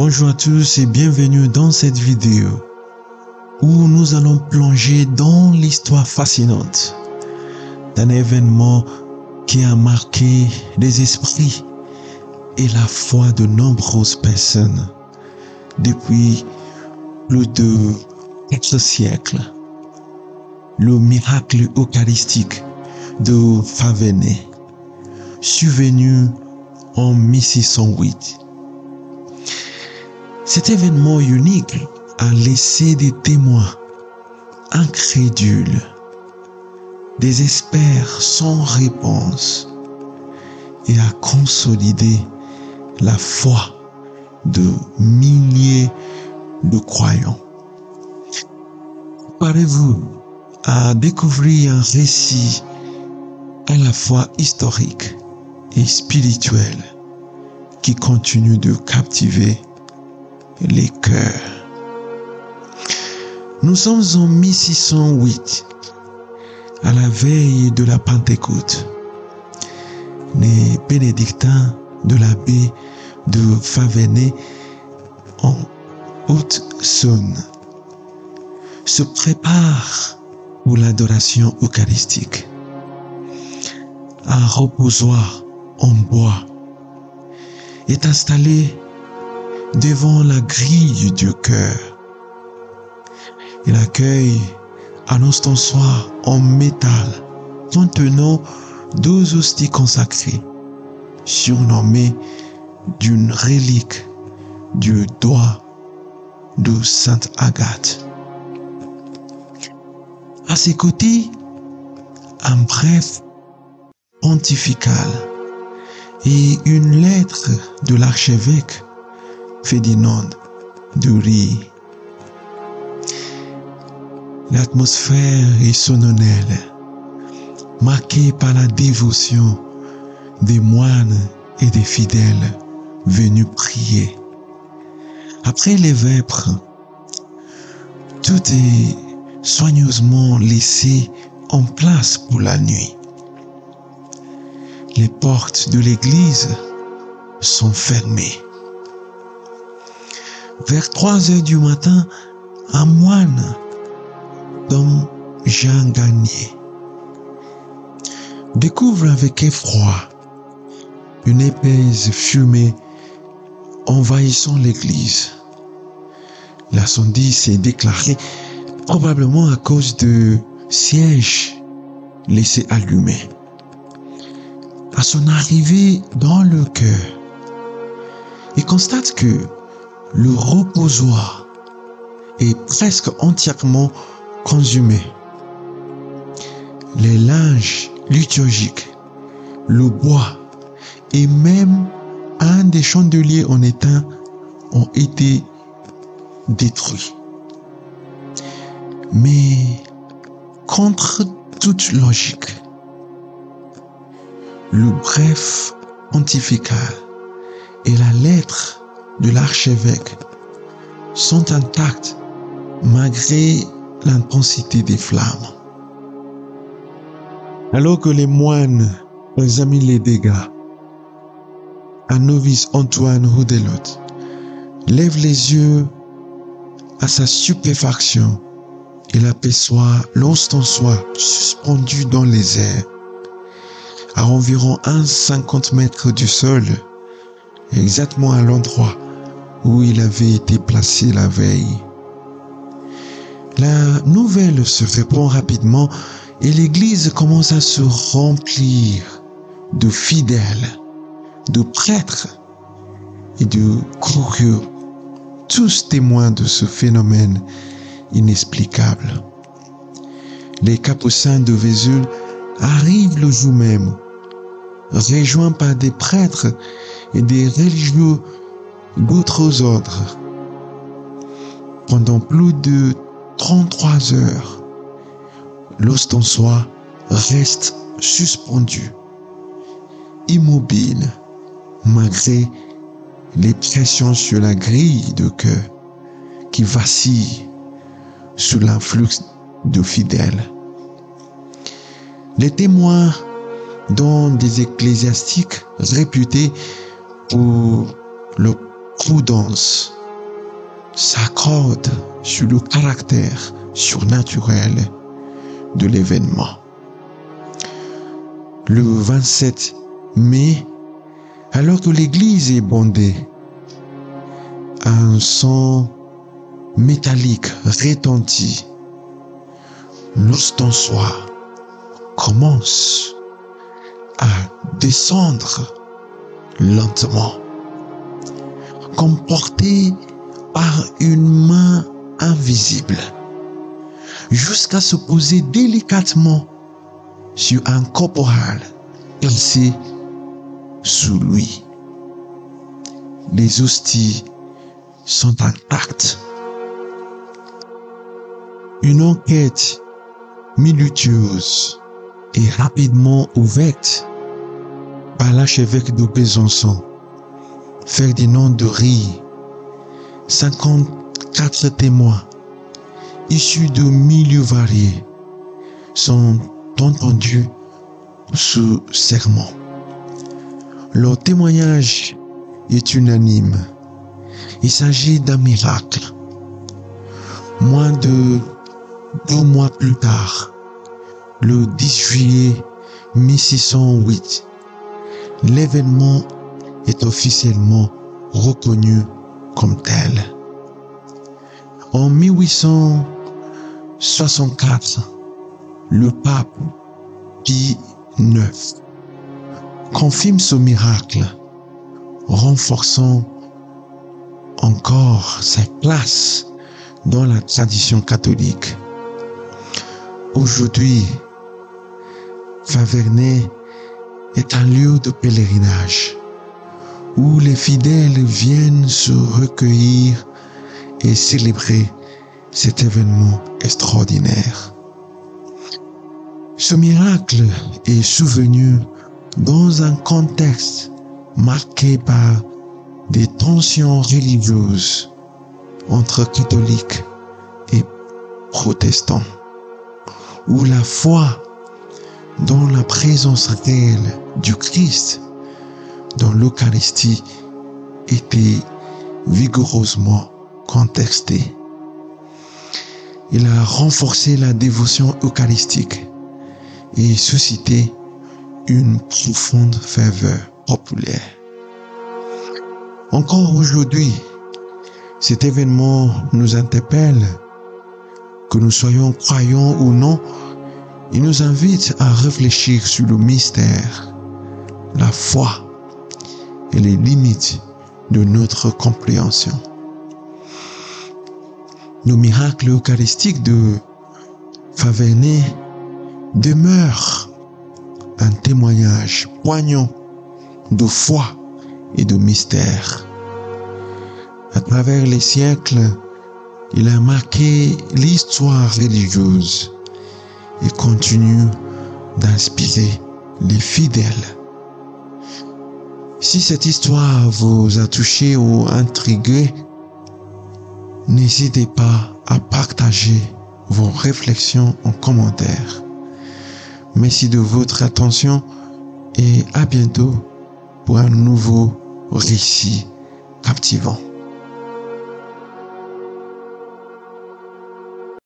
Bonjour à tous et bienvenue dans cette vidéo où nous allons plonger dans l'histoire fascinante d'un événement qui a marqué les esprits et la foi de nombreuses personnes depuis plus de 4 siècles. Le miracle eucharistique de Favenay, survenu en 1608. Cet événement unique a laissé des témoins incrédules, des experts sans réponse et a consolidé la foi de milliers de croyants. Préparez-vous à découvrir un récit à la fois historique et spirituel qui continue de captiver les cœurs. Nous sommes en 1608, à la veille de la Pentecôte. Les bénédictins de l'abbaye de Favenay en Haute-Saône se préparent pour l'adoration eucharistique. Un reposoir en bois est installé devant la grille du chœur. Il accueille un ostensoir en métal contenant 12 hosties consacrées, surnommées d'une relique du doigt de Sainte Agathe. À ses côtés, un bref pontifical et une lettre de l'archevêque Ferdinand de Ries. L'atmosphère est solennelle, marquée par la dévotion des moines et des fidèles venus prier. Après les vêpres, tout est soigneusement laissé en place pour la nuit. Les portes de l'église sont fermées. Vers 3 heures du matin, un moine, Dom Jean Gagné, découvre avec effroi une épaisse fumée envahissant l'église. L'incendie s'est déclaré probablement à cause de cierges laissés allumés. À son arrivée dans le chœur, il constate que le reposoir est presque entièrement consumé. Les linges liturgiques, le bois et même un des chandeliers en étain ont été détruits. Mais contre toute logique, le bref pontifical et la lettre de l'archevêque sont intacts malgré l'intensité des flammes. Alors que les moines examinent les dégâts, un novice Antoine Roudelot lève les yeux à sa stupéfaction. Il aperçoit l'ostensoir suspendu dans les airs, à environ 1,50 mètres du sol, exactement à l'endroit où il avait été placé la veille. La nouvelle se répand rapidement et l'église commence à se remplir de fidèles, de prêtres et de curieux, tous témoins de ce phénomène inexplicable. Les capucins de Vesoul arrivent le jour même, rejoints par des prêtres et des religieux d'autres ordres. Pendant plus de 33 heures, l'ostensoir reste suspendu, immobile, malgré les pressions sur la grille de chœur qui vacille sous l'influx de fidèles. Les témoins, dont des ecclésiastiques réputés pour le prudence s'accorde sur le caractère surnaturel de l'événement. Le 27 mai, alors que l'église est bondée, un son métallique retentit. L'ostensoir commence à descendre lentement, comme porté par une main invisible, jusqu'à se poser délicatement sur un corporal placé sous lui. Les hosties sont intactes. Une enquête minutieuse et rapidement ouverte par l'archevêque de Besançon, Ferdinand de Rie. 54 témoins issus de milieux variés sont entendus sous serment. Leur témoignage est unanime. Il s'agit d'un miracle. Moins de 2 mois plus tard, le 10 juillet 1608, l'événement est officiellement reconnu comme tel. En 1864, le pape Pie IX confirme ce miracle, renforçant encore sa place dans la tradition catholique. Aujourd'hui, Faverney est un lieu de pèlerinage où les fidèles viennent se recueillir et célébrer cet événement extraordinaire. Ce miracle est survenu dans un contexte marqué par des tensions religieuses entre catholiques et protestants, où la foi dans la présence réelle du Christ dans l'Eucharistie était vigoureusement contestée. Il a renforcé la dévotion eucharistique et suscité une profonde ferveur populaire. Encore aujourd'hui, cet événement nous interpelle, que nous soyons croyants ou non. Il nous invite à réfléchir sur le mystère, la foi et les limites de notre compréhension. Le miracle eucharistique de Faverney demeure un témoignage poignant de foi et de mystère. À travers les siècles, il a marqué l'histoire religieuse et continue d'inspirer les fidèles. Si cette histoire vous a touché ou intrigué, n'hésitez pas à partager vos réflexions en commentaire. Merci de votre attention et à bientôt pour un nouveau récit captivant.